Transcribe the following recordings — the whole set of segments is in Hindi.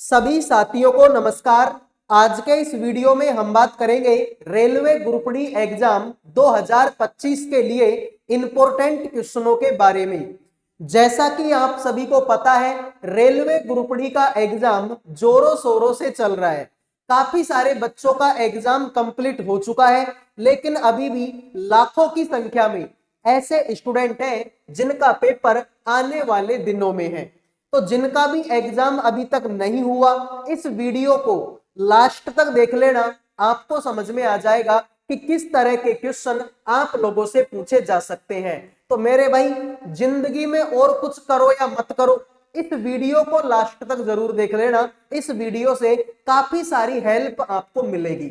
सभी साथियों को नमस्कार। आज के इस वीडियो में हम बात करेंगे रेलवे ग्रुप डी एग्जाम 2025 के लिए इंपॉर्टेंट क्वेश्चनों के बारे में। जैसा कि आप सभी को पता है, रेलवे ग्रुप डी का एग्जाम जोरों शोरों से चल रहा है। काफी सारे बच्चों का एग्जाम कंप्लीट हो चुका है, लेकिन अभी भी लाखों की संख्या में ऐसे स्टूडेंट हैं जिनका पेपर आने वाले दिनों में है। तो जिनका भी एग्जाम अभी तक नहीं हुआ, इस वीडियो को लास्ट तक देख लेना, आपको समझ में आ जाएगा कि किस तरह के क्वेश्चन आप लोगों से पूछे जा सकते हैं। तो मेरे भाई, जिंदगी में और कुछ करो या मत करो, इस वीडियो को लास्ट तक जरूर देख लेना। इस वीडियो से काफी सारी हेल्प आपको मिलेगी।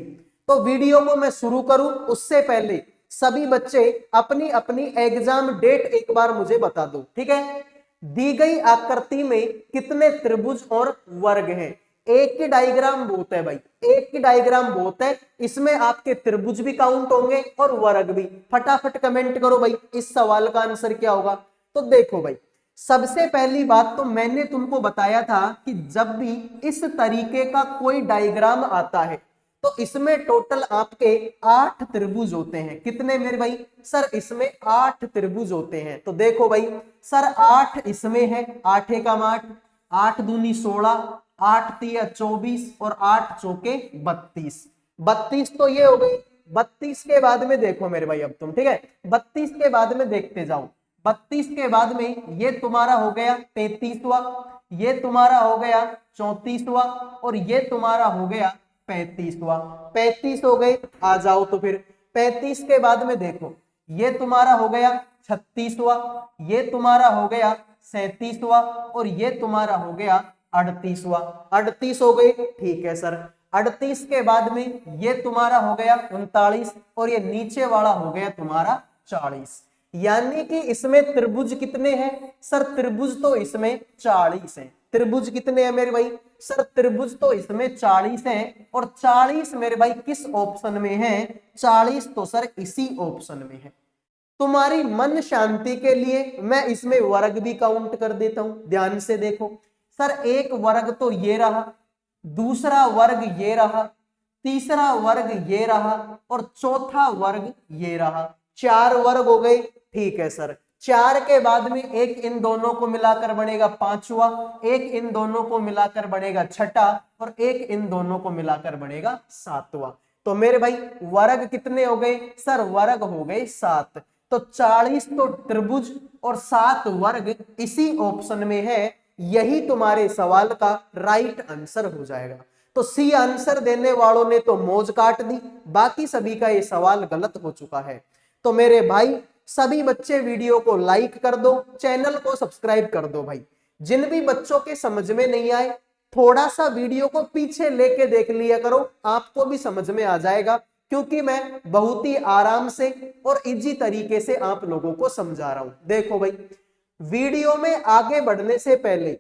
तो वीडियो को मैं शुरू करूं उससे पहले सभी बच्चे अपनी अपनी एग्जाम डेट एक बार मुझे बता दो, ठीक है। दी गई आकृति में कितने त्रिभुज और वर्ग हैं? एक की डायग्राम बहुत है भाई, एक की डायग्राम बहुत है। इसमें आपके त्रिभुज भी काउंट होंगे और वर्ग भी। फटाफट कमेंट करो भाई, इस सवाल का आंसर क्या होगा। तो देखो भाई, सबसे पहली बात तो मैंने तुमको बताया था कि जब भी इस तरीके का कोई डायग्राम आता है तो इसमें टोटल आपके 8 त्रिभुज होते हैं। कितने मेरे भाई? सर इसमें 8 त्रिभुज होते हैं। तो देखो भाई सर, 8 इसमें है, 8 एकम 8, 8 दूनी 16, 8 तिया 24 और 8 चौके 32। 32 तो ये हो गई। 32 के बाद में देखो मेरे भाई, अब तुम ठीक है, 32 के बाद में देखते जाओ। 32 के बाद में ये तुम्हारा हो गया 33वां, ये तुम्हारा हो गया 34वां और ये तुम्हारा हो गया 35वां। 35 हो गए। आ जाओ तो फिर 35 के बाद में देखो, ये तुम्हारा हो गया 36वां, ये तुम्हारा हो गया 37वां और ये तुम्हारा हो गया 38वां। 38 हो गए, ठीक है सर। 38 के बाद में ये तुम्हारा हो गया 39 और ये नीचे वाला हो गया तुम्हारा 40। यानी कि इसमें त्रिभुज कितने हैं? सर त्रिभुज तो इसमें 40 है। त्रिभुज कितने हैं मेरे भाई? सर त्रिभुज तो इसमें 40 है। और 40 मेरे भाई किस ऑप्शन में है? 40 तो सर इसी ऑप्शन में है। तुम्हारी मन शांति के लिए मैं इसमें वर्ग भी काउंट कर देता हूं। ध्यान से देखो सर, एक वर्ग तो ये रहा, दूसरा वर्ग ये रहा, तीसरा वर्ग ये रहा और चौथा वर्ग ये रहा। 4 वर्ग हो गए, ठीक है सर। 4 के बाद में एक इन दोनों को मिलाकर बनेगा 5वां, एक इन दोनों को मिलाकर बनेगा 6ठा और एक इन दोनों को मिलाकर बनेगा 7वां। तो मेरे भाई वर्ग कितने हो गए? सर वर्ग हो गए 7। तो 40 तो त्रिभुज और 7 वर्ग इसी ऑप्शन में है। यही तुम्हारे सवाल का राइट आंसर हो जाएगा। तो सी आंसर देने वालों ने तो मौज काट दी, बाकी सभी का ये सवाल गलत हो चुका है। तो मेरे भाई सभी बच्चे वीडियो को लाइक कर दो, चैनल को सब्सक्राइब कर दो भाई। जिन भी बच्चों के समझ में नहीं आए, थोड़ा सा वीडियो को पीछे लेके देख लिया करो, आपको भी समझ में आ जाएगा। क्योंकि मैं बहुत ही आराम से और इजी तरीके से आप लोगों को समझा रहा हूं। देखो भाई, वीडियो में आगे बढ़ने से पहले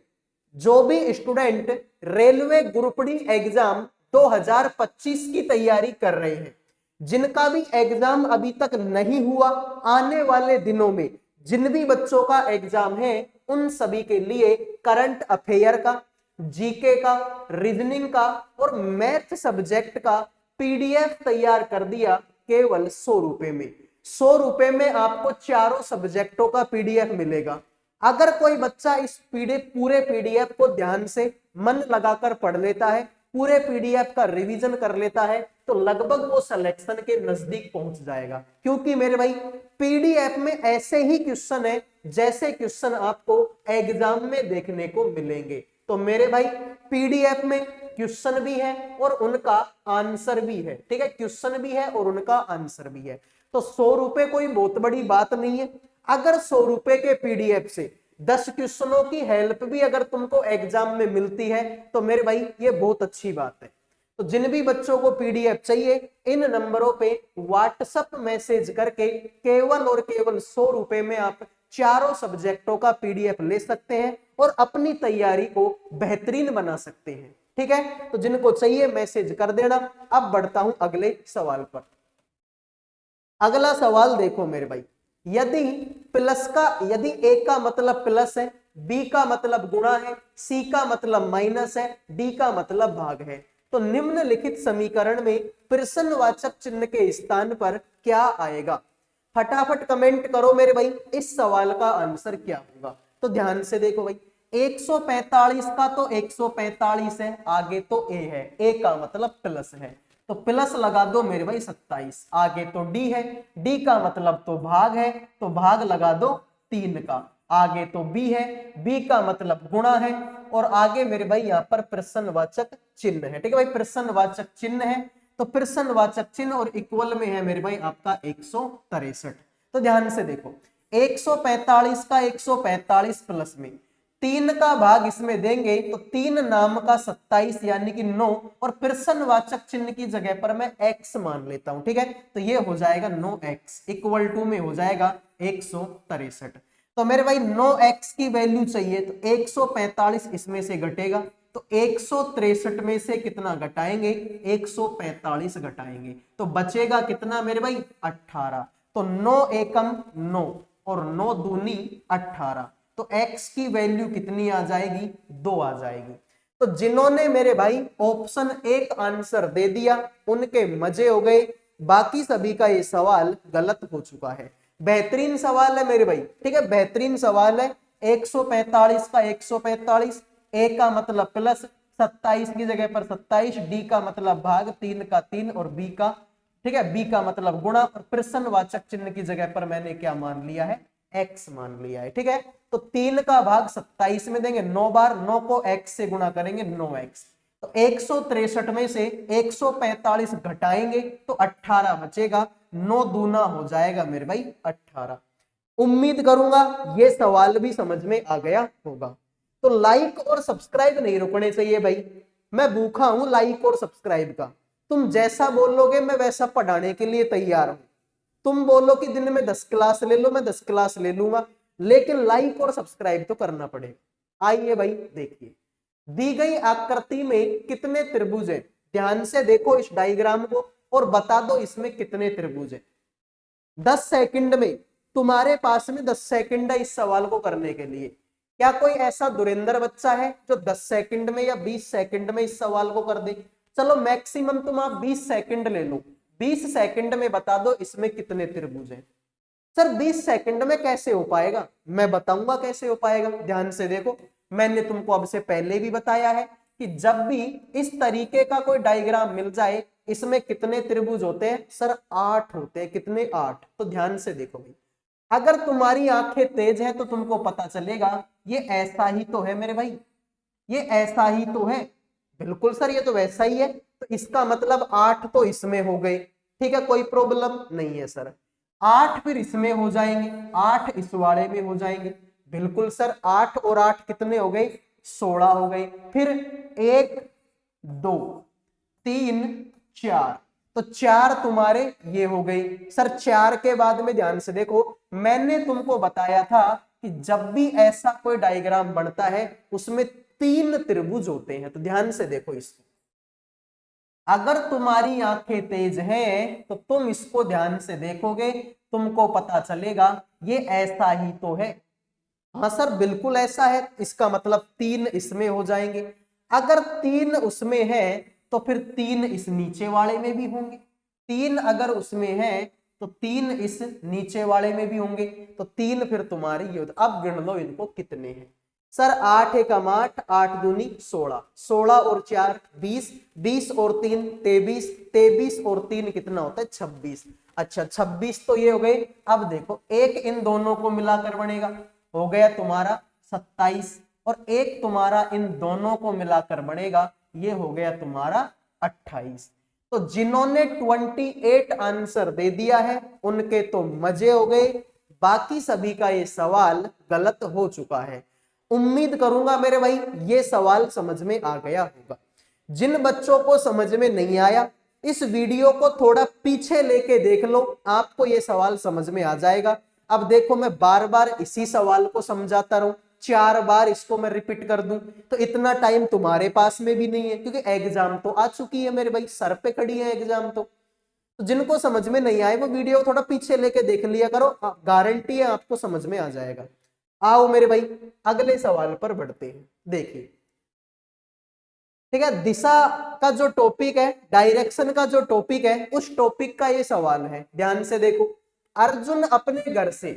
जो भी student railway group D exam 2025 की तैयारी कर रहे हैं, जिनका भी एग्जाम अभी तक नहीं हुआ, आने वाले दिनों में जिन भी बच्चों का एग्जाम है, उन सभी के लिए करंट अफेयर का, जीके का, रीजनिंग का और मैथ सब्जेक्ट का पीडीएफ तैयार कर दिया केवल 100 रुपए में। 100 रुपए में आपको चारों सब्जेक्टों का पीडीएफ मिलेगा। अगर कोई बच्चा इस पूरे पीडीएफ को ध्यान से मन लगाकर पढ़ लेता है, पूरे पीडीएफ का रिवीजन कर लेता है, तो लगभग वो सिलेक्शन के नजदीक पहुंच जाएगा। क्योंकि मेरे भाई पीडीएफ में ऐसे ही क्वेश्चन है जैसे क्वेश्चन आपको एग्जाम में देखने को मिलेंगे। तो मेरे भाई पीडीएफ में क्वेश्चन भी है और उनका आंसर भी है, ठीक है। क्वेश्चन भी है और उनका आंसर भी है। तो 100 रुपए कोई बहुत बड़ी बात नहीं है। अगर 100 रुपए के पीडीएफ से 10 क्वेश्चनों की हेल्प भी अगर तुमको एग्जाम में मिलती है, तो मेरे भाई ये बहुत अच्छी बात है। तो जिन भी बच्चों को पीडीएफ चाहिए, इन नंबरों पे व्हाट्सएप मैसेज करके केवल और केवल 100 रुपए में आप चारों सब्जेक्टों का पीडीएफ ले सकते हैं और अपनी तैयारी को बेहतरीन बना सकते हैं, ठीक है। तो जिनको चाहिए मैसेज कर देना। अब बढ़ता हूं अगले सवाल पर। अगला सवाल देखो मेरे भाई, यदि ए का मतलब प्लस है, बी का मतलब गुणा है, सी का मतलब माइनस है, डी का मतलब भाग है। तो निम्नलिखित समीकरण में प्रश्नवाचक चिन्ह के स्थान पर क्या आएगा? फटाफट कमेंट करो मेरे भाई, इस सवाल का आंसर क्या होगा। तो ध्यान से देखो भाई, 145 का तो 145 है, आगे तो ए है, ए का मतलब प्लस है, तो प्लस लगा दो मेरे भाई 27। आगे तो डी है, डी का मतलब तो भाग है, तो भाग लगा दो 3 का। आगे तो बी है, बी का मतलब गुणा है, और आगे मेरे भाई यहाँ पर प्रश्नवाचक चिन्ह है। ठीक है भाई, प्रश्नवाचक चिन्ह है, तो प्रश्नवाचक चिन्ह और इक्वल में है मेरे भाई आपका 163। तो ध्यान से देखो, 145 का 145 प्लस में 3 का भाग इसमें देंगे तो 3 नाम का 27 यानी कि 9, और प्रश्नवाचक चिन्ह की जगह पर मैं x मान लेता हूं। ठीक है, तो ये हो जाएगा 9x इक्वल टू में हो जाएगा 163। तो मेरे भाई 9x की वैल्यू चाहिए, तो 145 इसमें से घटेगा, तो 163 में से कितना घटाएंगे? 145 घटाएंगे, तो बचेगा कितना मेरे भाई? 18। तो 9 एकम 9 और 9 दूनी 18, तो x की वैल्यू कितनी आ जाएगी? 2 आ जाएगी। तो जिन्होंने मेरे भाई ऑप्शन 1 आंसर दे दिया उनके मजे हो गए, बाकी सभी का ये सवाल गलत हो चुका है। बेहतरीन सवाल है मेरे भाई, ठीक है, बेहतरीन सवाल है। 145 का 145, ए का मतलब प्लस, 27 की जगह पर 27, डी का मतलब भाग, 3 का 3, और बी का, ठीक है, बी का मतलब गुणा, और प्रश्नवाचक चिन्ह की जगह पर मैंने क्या मान लिया है? x मान लिया है। ठीक है, तो 3 का भाग 27 में देंगे 9 बार, 9 को x से गुणा करेंगे 9x, तो 163 में से 145 घटाएंगे तो 18 बचेगा, 9 दूना हो जाएगा मेरे भाई 18। उम्मीद करूंगा ये सवाल भी समझ में आ गया होगा। तो लाइक और सब्सक्राइब नहीं रुकने चाहिए भाई, मैं भूखा हूं लाइक और सब्सक्राइब का। तुम जैसा बोलोगे मैं वैसा पढ़ाने के लिए तैयार हूं। तुम बोलो कि दिन में 10 क्लास ले लो, मैं 10 क्लास ले लूंगा, लेकिन लाइक और सब्सक्राइब तो करना पड़ेगा। आइए भाई देखिए, दी गई आकृति में कितने त्रिभुज हैं? ध्यान से देखो इस डायग्राम को और बता दो इसमें कितने त्रिभुज हैं। 10 सेकंड में, तुम्हारे पास में 10 सेकंड है इस सवाल को करने के लिए। क्या कोई ऐसा दुरेंद्र बच्चा है जो 10 सेकंड में या 20 सेकंड में इस सवाल को कर दे? चलो मैक्सिमम तुम आप 20 सेकंड ले लो, 20 सेकंड में बता दो इसमें कितने त्रिभुज हैं। सर 20 सेकंड में कैसे हो पाएगा? मैं बताऊंगा कैसे हो पाएगा। ध्यान से देखो, मैंने तुमको अब से पहले भी बताया है कि जब भी इस तरीके का कोई डायग्राम मिल जाए, इसमें कितने त्रिभुज होते हैं? सर 8 होते हैं। कितने? 8। तो ध्यान से देखो भाई, अगर तुम्हारी आंखें तेज है तो तुमको पता चलेगा ये ऐसा ही तो है मेरे भाई, ये ऐसा ही तो है। बिल्कुल सर ये तो वैसा ही है, तो इसका मतलब 8 तो इसमें हो गए। ठीक है, कोई प्रॉब्लम नहीं है सर। 8 फिर इसमें हो जाएंगे, 8 इस वाले में हो जाएंगे। बिल्कुल सर, 8 और 8 कितने हो गए? 16 हो गए। फिर 1 2 3 4, तो 4 तुम्हारे ये हो गई। सर 4 के बाद में ध्यान से देखो, मैंने तुमको बताया था कि जब भी ऐसा कोई डायग्राम बनता है उसमें 3 त्रिभुज होते हैं। तो ध्यान से देखो इसको, अगर तुम्हारी आंखें तेज हैं तो तुम इसको ध्यान से देखोगे, तुमको पता चलेगा ये ऐसा ही तो है। हाँ सर बिल्कुल ऐसा है, इसका मतलब 3 इसमें हो जाएंगे। अगर 3 उसमें है तो फिर 3 इस नीचे वाले में भी होंगे। 3 अगर उसमें है तो 3 इस नीचे वाले में भी होंगे, तो 3 फिर तुम्हारी ये। अब गिन लो इनको कितने हैं। सर 8 एकम 8, 8 दूनी 16, 16 और 4 20, 20 और 3 23, 23 और 3 कितना होता है? 26। अच्छा 26 तो ये हो गए। अब देखो एक इन दोनों को मिलाकर बनेगा, हो गया तुम्हारा 27, और एक तुम्हारा इन दोनों को मिलाकर बनेगा, ये हो गया तुम्हारा 28। तो जिन्होंने 28 आंसर दे दिया है उनके तो मजे हो गए, बाकी सभी का ये सवाल गलत हो चुका है। उम्मीद करूंगा मेरे भाई ये सवाल समझ में आ गया होगा। जिन बच्चों को समझ में नहीं आया, इस वीडियो को थोड़ा पीछे लेके देख लो, आपको ये सवाल समझ में आ जाएगा। अब देखो मैं बार बार इसी सवाल को समझाता रहूं, 4 बार इसको मैं रिपीट कर दूं, तो इतना टाइम तुम्हारे पास में भी नहीं है, क्योंकि एग्जाम तो आ चुकी है मेरे भाई, सर पे खड़ी है एग्जाम। तो जिनको समझ में नहीं आए वो वीडियो थोड़ा पीछे लेके देख लिया करो, गारंटी है आपको समझ में आ जाएगा। आओ मेरे भाई अगले सवाल पर बढ़ते हैं। देखिए, ठीक है, दिशा का जो टॉपिक है, डायरेक्शन का जो टॉपिक है, उस टॉपिक का ये सवाल है। ध्यान से देखो, अर्जुन अपने घर से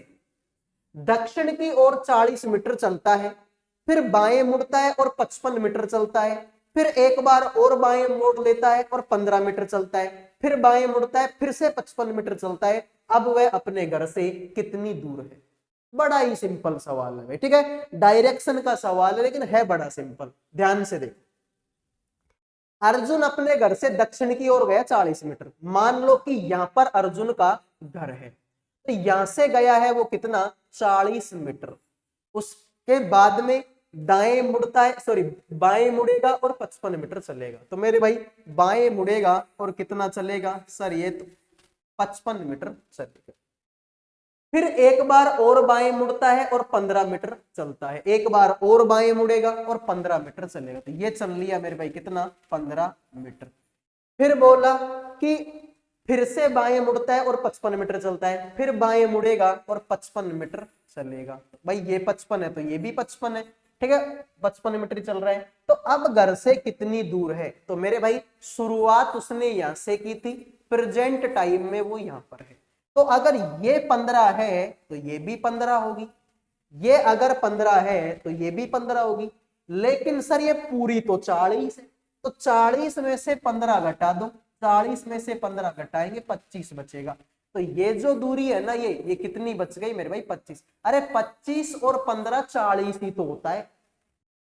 दक्षिण की ओर 40 मीटर चलता है, फिर बाएं मुड़ता है और 55 मीटर चलता है, फिर एक बार और बाएं मोड़ लेता है और 15 मीटर चलता है, फिर बाएं मुड़ता है, फिर से 55 मीटर चलता है। अब वह अपने घर से कितनी दूर है? बड़ा ही सिंपल सवाल है, ठीक है, डायरेक्शन का सवाल है लेकिन है बड़ा सिंपल। ध्यान से देखो, अर्जुन अपने घर से दक्षिण की ओर गया 40 मीटर। मान लो कि यहां पर अर्जुन का घर है, तो यहां से गया है वो कितना? 40 मीटर। उसके बाद में दाएं मुड़ता है, सॉरी बाएं मुड़ेगा और 55 मीटर चलेगा। तो मेरे भाई बाएं मुड़ेगा और कितना चलेगा सर? ये तो 55 मीटर चलेगा। फिर एक बार और बाएं मुड़ता है और 15 मीटर चलता है, एक बार और बाएं मुड़ेगा और 15 मीटर चलेगा। तो ये चल लिया मेरे भाई कितना? 15 मीटर। फिर बोला कि फिर से बाएं मुड़ता है और 55 मीटर चलता है, फिर बाएं मुड़ेगा और 55 मीटर चलेगा। भाई ये 55 है तो ये भी 55 है, ठीक है, 55 मीटर चल रहा है। तो अब घर से कितनी दूर है? तो मेरे भाई शुरुआत उसने यहां से की थी, प्रेजेंट टाइम में वो यहां पर है। तो अगर ये 15 है तो ये भी 15 होगी, ये अगर 15 है तो ये भी 15 होगी। लेकिन सर ये पूरी तो 40 है, तो 40 में से 15 घटा दो, 40 में से 15 घटाएंगे 25 बचेगा। तो ये जो दूरी है ना, ये कितनी बच गई मेरे भाई? 25। अरे 25 और 15 40 ही तो होता है।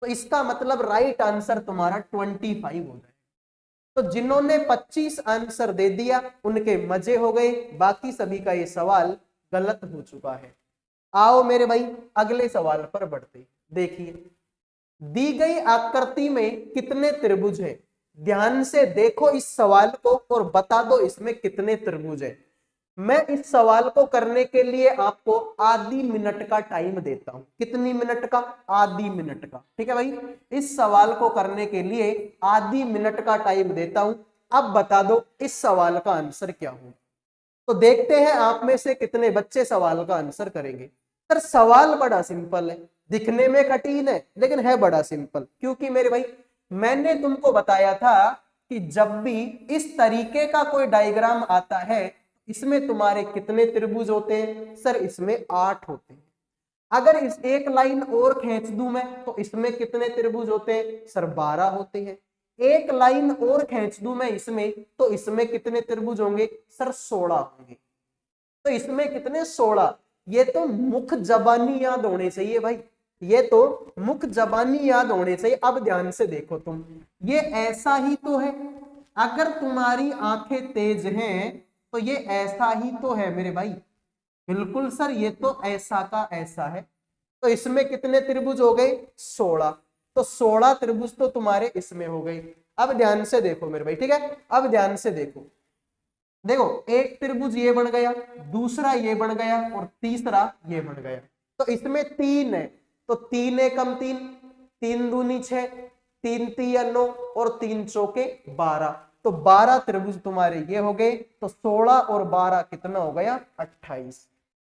तो इसका मतलब राइट आंसर तुम्हारा 25 हो जाए। तो जिन्होंने 25 आंसर दे दिया उनके मजे हो गए, बाकी सभी का ये सवाल गलत हो चुका है। आओ मेरे भाई अगले सवाल पर बढ़ते। देखिए, दी गई आकृति में कितने त्रिभुज हैं? ध्यान से देखो इस सवाल को और बता दो इसमें कितने त्रिभुज हैं। मैं इस सवाल को करने के लिए आपको आधी मिनट का टाइम देता हूं। कितनी मिनट का? आधी मिनट का, ठीक है भाई। इस सवाल को करने के लिए आधी मिनट का टाइम देता हूं। अब बता दो इस सवाल का आंसर क्या हो। तो देखते हैं आप में से कितने बच्चे सवाल का आंसर करेंगे। सर सवाल बड़ा सिंपल है, दिखने में कठिन है लेकिन है बड़ा सिंपल। क्योंकि मेरे भाई मैंने तुमको बताया था कि जब भी इस तरीके का कोई डायग्राम आता है, इसमें तुम्हारे कितने त्रिभुज होते हैं? सर इसमें 8 होते हैं। अगर इस एक लाइन और खींच दूं मैं तो इसमें कितने त्रिभुज होते हैं? सर 12 होते हैं। एक लाइन और खींच दूं मैं इसमें तो इसमें कितने त्रिभुज होंगे? सर 16 होंगे। तो इसमें कितने? 16। ये तो मुख जबानी याद होने चाहिए भाई, ये तो मुख जबानी याद होने चाहिए। अब ध्यान से देखो तुम, ये ऐसा ही तो है। अगर तुम्हारी आंखें तेज हैं तो ये ऐसा ही तो है मेरे भाई। बिल्कुल सर, ये तो ऐसा का ऐसा है। तो इसमें कितने त्रिभुज हो गए? 16। तो 16 त्रिभुज तो तुम्हारे इसमें हो गए। अब ध्यान से देखो मेरे भाई, ठीक है, अब ध्यान से देखो। देखो एक त्रिभुज ये बन गया, दूसरा ये बन गया और तीसरा ये बन गया। तो इसमें 3 है, तो 3 एकम 3, 3 दूनी 6, 3 तिया 9 और 3 चौके 12। तो 12 त्रिभुज तुम्हारे ये हो गए। तो 16 और 12 कितना हो गया? 28।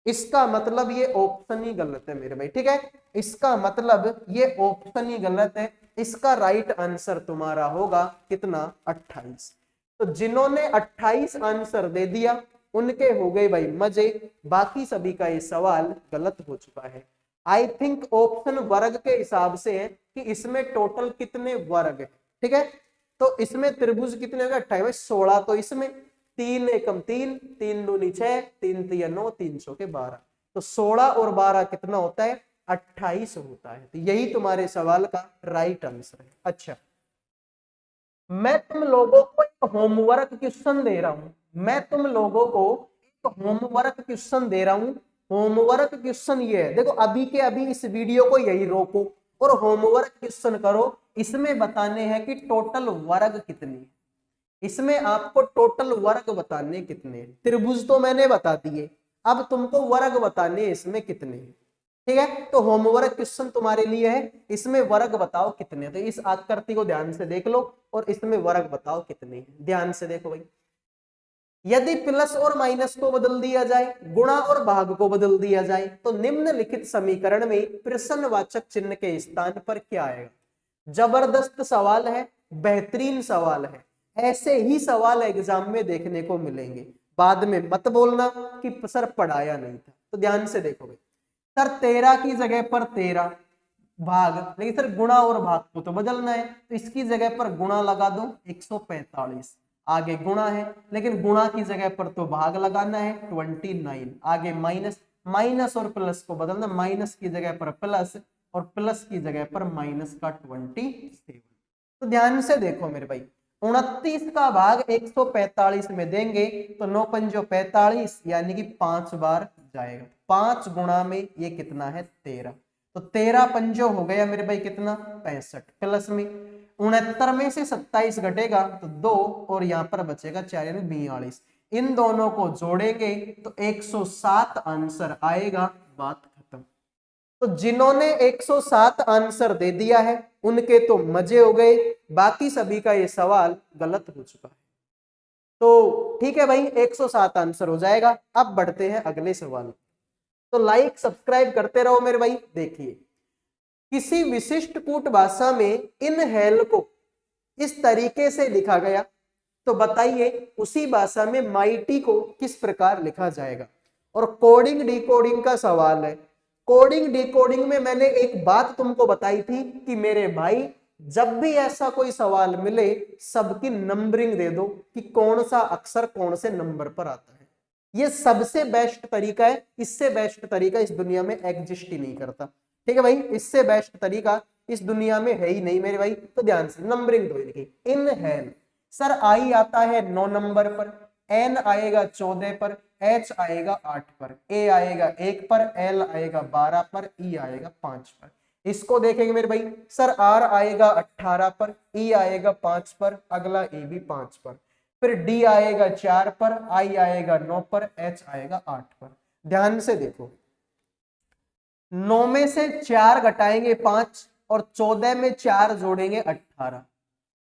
इसका मतलब ये ऑप्शन ही गलत है मेरे भाई, ठीक है, इसका मतलब ये ऑप्शन ही गलत है। इसका राइट आंसर तुम्हारा होगा कितना? 28। तो जिन्होंने 28 आंसर दे दिया उनके हो गए भाई मजे, बाकी सभी का ये सवाल गलत हो चुका है। आई थिंक ऑप्शन वर्ग के हिसाब से है कि इसमें टोटल कितने वर्ग है, ठीक है। तो इसमें त्रिभुज कितने हो गए? 28, 16। तो इसमें 3 एकम 3, 3 दूनी 6, 3 तिया 9, 3 चौके 12। तो 16 और 12 कितना होता है? 28 होता है। तो यही तुम्हारे सवाल का राइट आंसर है। अच्छा, मैं तुम लोगों को एक होमवर्क क्वेश्चन दे रहा हूं, मैं तुम लोगों को एक होमवर्क क्वेश्चन दे रहा हूं। होमवर्क क्वेश्चन ये है, देखो अभी के अभी इस वीडियो को यही रोको और होमवर्क क्वेश्चन करो। इसमें बताने हैं कि टोटल वर्ग कितने हैं। इसमें आपको टोटल वर्ग बताने कितने हैं। त्रिभुज तो मैंने बता दिए, अब तुमको वर्ग बताने इसमें कितने हैं, ठीक है। तो होमवर्क क्वेश्चन तुम्हारे लिए है, इसमें वर्ग बताओ कितने। तो इस आकृति को ध्यान से देख लो और इसमें वर्ग बताओ कितने हैं। ध्यान से देखो भाई, यदि प्लस और माइनस को बदल दिया जाए, गुणा और भाग को बदल दिया जाए, तो निम्नलिखित समीकरण में प्रश्नवाचक चिन्ह के स्थान पर क्या आएगा? जबरदस्त सवाल है, बेहतरीन सवाल है। ऐसे ही सवाल एग्जाम में देखने को मिलेंगे। बाद में मत बोलना कि सर पढ़ाया नहीं था। तो ध्यान से देखोगे, सर 13 की जगह पर 13 भाग, लेकिन सर गुणा और भाग को तो बदलना है, तो इसकी जगह पर गुणा लगा दो 145, आगे गुणा है लेकिन गुणा की जगह पर तो भाग लगाना है 29, आगे माइनस, माइनस और प्लस को बदलना, माइनस की जगह पर प्लस और प्लस की जगह पर माइनस का 27। तो ध्यान से देखो मेरे भाई, 29 का भाग 145 में देंगे तो 9 पंजो 45, यानी कि 5 बार जाएगा। 5 गुणा में ये कितना है? 13। तो 13 पंजो हो गया मेरे भाई कितना? 65। प्लस में 69 में से 27 घटेगा तो 2 और यहाँ पर बचेगा 4 यानी 42। इन दोनों को जोड़ेंगे तो 107 आंसर आएगा। बात खत्म। तो जिन्होंने 107 आंसर दे दिया है उनके तो मजे हो गए, बाकी सभी का ये सवाल गलत हो चुका है। तो ठीक है भाई, 107 आंसर हो जाएगा। अब बढ़ते हैं अगले सवाल। तो लाइक सब्सक्राइब करते रहो मेरे भाई। देखिए, किसी विशिष्ट कूट भाषा में इनहेल को इस तरीके से लिखा गया, तो बताइए उसी भाषा में माइटी को किस प्रकार लिखा जाएगा। और कोडिंग डिकोडिंग का सवाल है। कोडिंग डिकोडिंग में मैंने एक बात तुमको बताई थी कि मेरे भाई जब भी ऐसा कोई सवाल मिले सबकी नंबरिंग दे दो कि कौन सा अक्षर कौन से नंबर पर आता है। ये सबसे बेस्ट तरीका है, इससे बेस्ट तरीका इस दुनिया में एग्जिस्ट ही नहीं करता। ठीक है भाई, इससे बेस्ट तरीका इस दुनिया में है ही नहीं मेरे भाई। तो ध्यान से नंबरिंग दो इनकी। इनहेल सर आई आता है 9 नंबर पर, एन आएगा 14 पर, एच आएगा 8 पर, ए आएगा 1 पर, एल आएगा 12 पर, ई आएगा 5 पर। इसको देखेंगे मेरे भाई, सर आर आएगा 18 पर, ई आएगा 5 पर, अगला ए भी 5 पर, फिर डी आएगा 4 पर, आई आएगा 9 पर, एच आएगा 8 पर। ध्यान से देखो, 9 में से 4 घटाएंगे 5 और 14 में 4 जोड़ेंगे 18,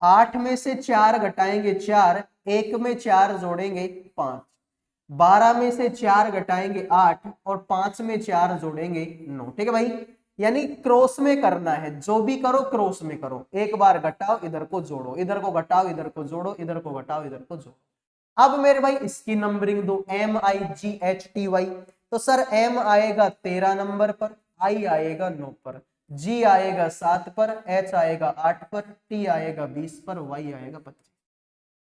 8 में से 4 घटाएंगे 4, 1 में 4 जोड़ेंगे 5, 12 में से 4 घटाएंगे 8 और 5 में 4 जोड़ेंगे 9। ठीक है भाई, यानी क्रॉस में करना है, जो भी करो क्रॉस में करो। एक बार घटाओ इधर को जोड़ो, इधर को घटाओ इधर को जोड़ो, इधर को घटाओ इधर को जोड़ो। अब मेरे भाई इसकी नंबरिंग दो, MIGHTY। तो सर M आएगा 13 नंबर पर, I आएगा 9 पर, G आएगा 7 पर, H आएगा 8 पर, T आएगा 20 पर, Y आएगा 25।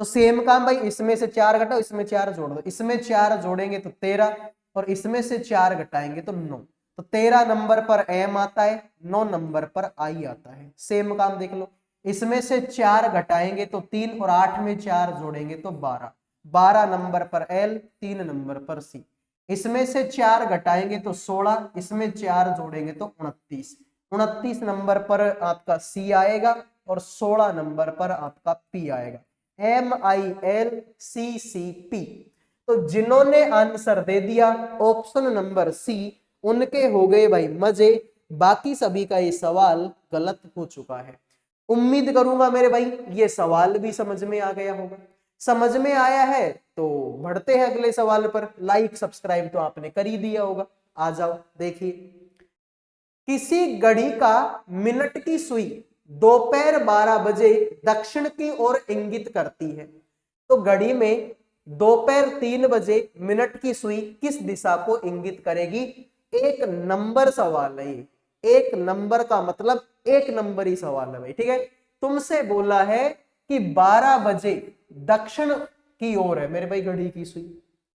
तो सेम काम भाई, इसमें से 4 घटाओ इसमें 4 जोड़ दो, इसमें 4 जोड़ेंगे तो 13 और इसमें से 4 घटाएंगे तो 9। तो 13 नंबर पर M आता है, 9 नंबर पर I आता है। सेम काम देख लो, इसमें से 4 घटाएंगे तो 3 और 8 में 4 जोड़ेंगे तो 12, 12 नंबर पर L, 3 नंबर पर C। इसमें से 4 घटाएंगे तो 16, इसमें 4 जोड़ेंगे तो 29, 29 नंबर पर आपका C आएगा और 16 नंबर पर आपका P आएगा, MILCCP। तो जिन्होंने आंसर दे दिया ऑप्शन नंबर C, उनके हो गए भाई मजे, बाकी सभी का ये सवाल गलत हो चुका है। उम्मीद करूंगा मेरे भाई ये सवाल भी समझ में आ गया होगा। समझ में आया है तो बढ़ते हैं अगले सवाल पर। लाइक सब्सक्राइब तो आपने कर ही दिया होगा। आ जाओ देखिए, किसी घड़ी का मिनट की सुई दोपहर 12 बजे दक्षिण की ओर इंगित करती है। तो घड़ी में दोपहर 3 बजे मिनट की सुई किस दिशा को इंगित करेगी? एक नंबर सवाल है ये, एक नंबर का मतलब एक नंबर ही सवाल है भाई। ठीक है, तुमसे बोला है कि 12 बजे दक्षिण की ओर है मेरे भाई घड़ी की सुई।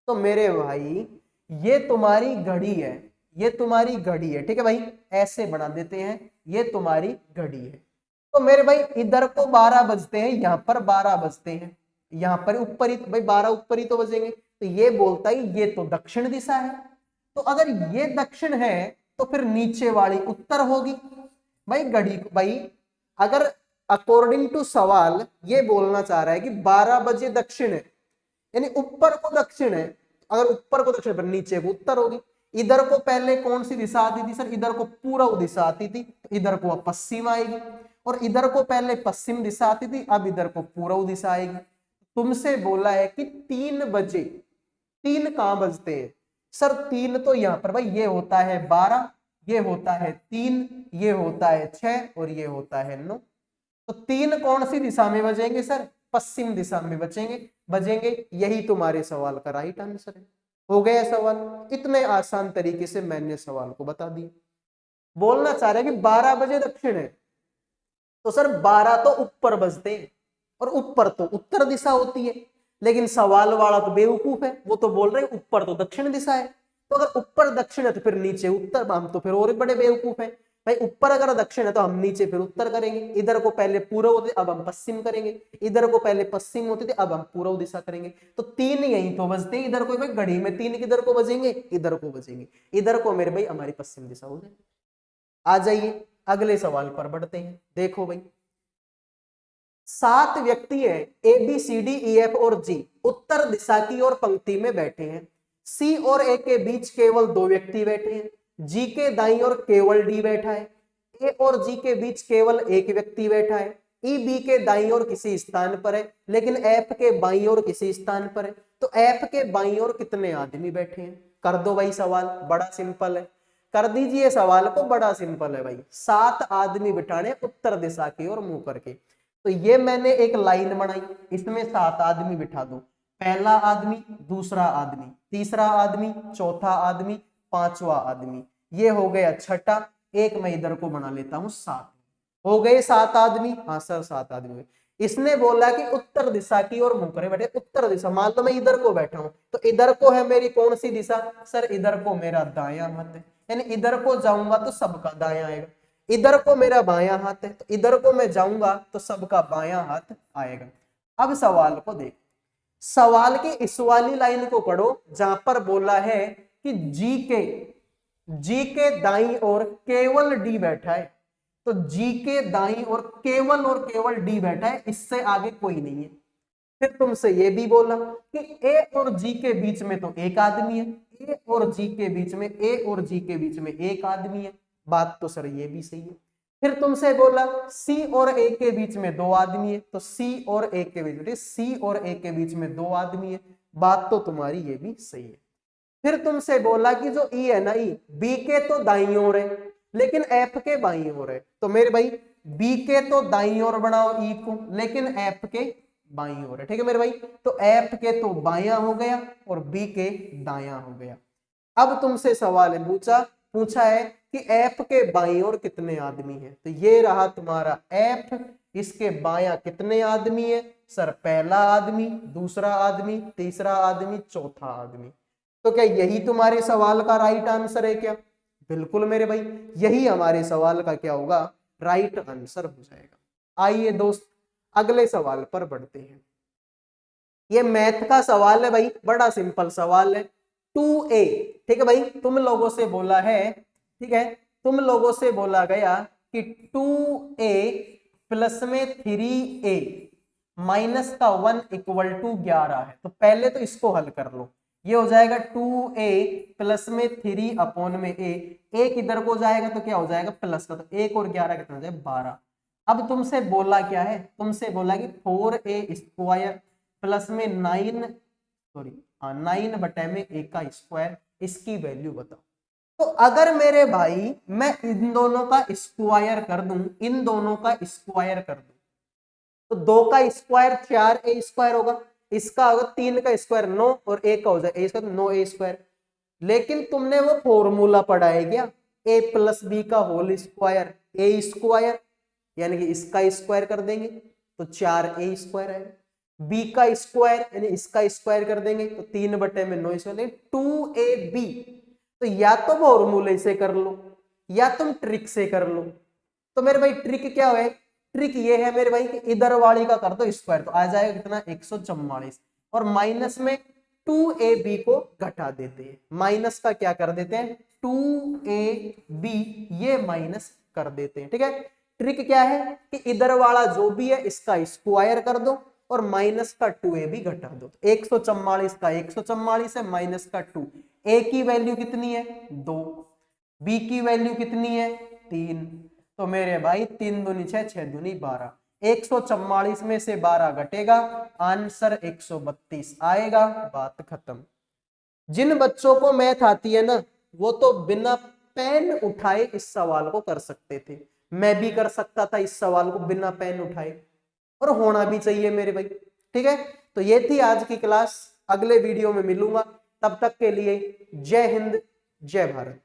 तो मेरे भाई ये तुम्हारी घड़ी है, ये तुम्हारी घड़ी है। ठीक है भाई, ऐसे बना देते हैं, ये तुम्हारी घड़ी है। तो मेरे भाई इधर को 12 बजते हैं, यहां पर 12 बजते हैं, यहां पर ऊपर ही भाई 12 ऊपर ही तो बजेंगे। तो ये बोलता है ये तो दक्षिण दिशा है। तो अगर ये दक्षिण है तो फिर नीचे वाली उत्तर होगी भाई घड़ी को। भाई अगर अकॉर्डिंग टू सवाल ये बोलना चाह रहा है कि 12 बजे दक्षिण है, यानी ऊपर को दक्षिण है, अगर ऊपर को दक्षिण पर नीचे को उत्तर होगी। इधर को पहले कौन सी दिशा आती थी सर? इधर को पूर्व दिशा आती थी, तो इधर को अब पश्चिम आएगी। और इधर को पहले पश्चिम दिशा आती थी, अब इधर को पूर्व दिशा आएगी। तुमसे बोला है कि 3 बजे, 3 कहां बजते हैं सर? 3 तो यहां पर भाई ये होता है 12, ये होता है 3, ये होता है 6 और ये होता है 9। तो 3 कौन सी दिशा में बजेंगे सर? पश्चिम दिशा में बजेंगे। यही तुम्हारे सवाल का राइट आंसर है। हो गया सवाल। इतने आसान तरीके से मैंने सवाल को बता दिया। बोलना चाह रहे कि 12 बजे दक्षिण है, तो सर 12 तो ऊपर बजते हैं और ऊपर तो उत्तर दिशा होती है। लेकिन सवाल वाला तो बेवकूफ है, वो तो बोल रहे हैं ऊपर तो दक्षिण दिशा है। तो अगर ऊपर दक्षिण है तो फिर नीचे उत्तर, हम तो फिर और बड़े बेवकूफ है भाई। ऊपर अगर दक्षिण है तो हम नीचे फिर उत्तर करेंगे। इधर को पहले पूर्व होते अब हम पश्चिम करेंगे, इधर को पहले पश्चिम होते थे अब हम पूर्व दिशा करेंगे। तो 3 यहीं तो बजते हैं। इधर को भाई घड़ी में 3 किधर को बजेंगे? इधर को बजेंगे। इधर को मेरे भाई हमारी पश्चिम दिशा हो जाएगी। आ जाइए अगले सवाल पर बढ़ते हैं। देखो भाई, 7 व्यक्ति है A B C D E F और जी उत्तर दिशा की ओर पंक्ति में बैठे हैं। सी और ए के बीच केवल 2 व्यक्ति बैठे हैं। जी के दाईं ओर केवल डी बैठा है। ए और जी के बीच केवल एक व्यक्ति बैठा है। ई बी के दाईं ओर किसी स्थान पर है, लेकिन एफ के बाईं ओर किसी स्थान पर है। तो एफ के बाईं ओर कितने आदमी बैठे हैं? कर दो भाई सवाल, बड़ा सिंपल है। कर दीजिए सवाल को, बड़ा सिंपल है भाई। 7 आदमी बिठाने उत्तर दिशा की ओर मुंह करके। तो ये मैंने एक लाइन बनाई, इसमें 7 आदमी बिठा दो। पहला आदमी, दूसरा आदमी, तीसरा आदमी, चौथा आदमी, पांचवा आदमी, ये हो गया छठा। एक मैं इधर को बना लेता हूं 7। हो गए 7 आदमी। हाँ सर 7 आदमी। इसने बोला कि उत्तर दिशा की ओर मुंह करे बैठे। उत्तर दिशा, मान लो मैं इधर को बैठा हूं, तो इधर को है मेरी कौन सी दिशा? सर इधर को मेरा दायां हाथ है, यानी इधर को जाऊंगा तो सबका दायां आएगा। इधर को मेरा बायां हाथ है, तो इधर को मैं जाऊंगा तो सबका बायां हाथ आएगा। अब सवाल को देख, सवाल की इस वाली लाइन को पढ़ो जहां पर बोला है कि जी के दाईं ओर केवल डी बैठा है। तो जी के दाईं ओर और केवल डी बैठा है, इससे आगे कोई नहीं है। फिर तुमसे ये भी बोला कि ए और जी के बीच में तो एक आदमी है। ए और जी के बीच में एक आदमी है। बात तो सर ये भी सही है। फिर तुमसे बोला सी और ए के बीच में 2 आदमी है। तो सी और ए के बीच में 2 आदमी है। बात तो तुम्हारी ये भी सही है। फिर तुमसे बोला कि जो ई है ना, ई बी के तो दाईं ओर है लेकिन एफ के बाईं ओर है। तो मेरे भाई बी के तो दाईं ओर बनाओ ई को, लेकिन एफ के बाईं ओर है। ठीक है मेरे भाई, तो एफ के तो बायां हो गया और बी के दायां हो गया। अब तुमसे सवाल है पूछा है कि एफ के बाईं ओर कितने आदमी हैं? तो ये रहा तुम्हारा एफ, इसके बायां कितने आदमी है? सर पहला आदमी, दूसरा आदमी, तीसरा आदमी, चौथा आदमी। तो क्या यही तुम्हारे सवाल का राइट आंसर है क्या? बिल्कुल मेरे भाई, यही हमारे सवाल का क्या होगा? राइट आंसर हो जाएगा। आइए दोस्त अगले सवाल पर बढ़ते हैं। ये मैथ का सवाल है भाई, बड़ा सिंपल सवाल है। 2a, ठीक है भाई, तुम लोगों से बोला है, ठीक है, तुम लोगों से बोला गया कि 2a प्लस में 3a माइनस का 1 इक्वल टू 11 है। तो पहले तो इसको हल कर लो। ये हो जाएगा 2a प्लस में 3 अपॉन में a, एक इधर को जाएगा तो क्या हो जाएगा? प्लस का, तो 1 और 11 कितना हो जाएगा? 12। अब तुमसे बोला क्या है? तुमसे बोला कि 4a स्क्वायर प्लस में 9 बटे में a का स्क्वायर, इसकी वैल्यू बताओ। तो अगर मेरे भाई मैं इन दोनों का स्क्वायर कर दूं, तो 2 का स्क्वायर 4a स्क्वायर होगा, इसका होगा 3 का स्क्वायर 9 और a का हो जाएगा a स्क्वायर 9a स्क्वायर। लेकिन तुमने वो फॉर्मूला पढ़ा है क्या? a प्लस बी का होल स्क्वायर a स्क्वायर, यानी कि इसका स्क्वायर कर देंगे तो 4a स्क्वायर आएगा। b का स्क्वायर यानी इसका स्क्वायर कर देंगे तो 3 बटे में 9 स्क्वायर, 2ab। तो या तो फॉर्मूले से कर लो या तुम ट्रिक से कर लो। तो मेरे भाई ट्रिक क्या है? ट्रिक ये है मेरे भाई कि इधर वाली का कर दो स्क्वायर, तो आ जाएगा कितना? 144। और माइनस में 2ab को घटा देते हैं, माइनस का क्या कर देते हैं? 2ab ये माइनस कर देते हैं। ठीक है, ट्रिक क्या है कि इधर वाला जो भी है इसका स्क्वायर कर दो और माइनस का 2ab घटा दो। 144 का 144 है, माइनस का 2, a की वैल्यू कितनी है? 2, b की वैल्यू कितनी है? 3। तो मेरे भाई 3 दूनी 6, 6 दूनी 12, 144 में से 12 घटेगा, आंसर 132 आएगा, बात खत्म। जिन बच्चों को मैथ आती है ना, वो तो बिना पेन उठाए इस सवाल को कर सकते थे। मैं भी कर सकता था इस सवाल को बिना पेन उठाए, और होना भी चाहिए मेरे भाई। ठीक है, तो ये थी आज की क्लास। अगले वीडियो में मिलूंगा, तब तक के लिए जय हिंद, जय भारत।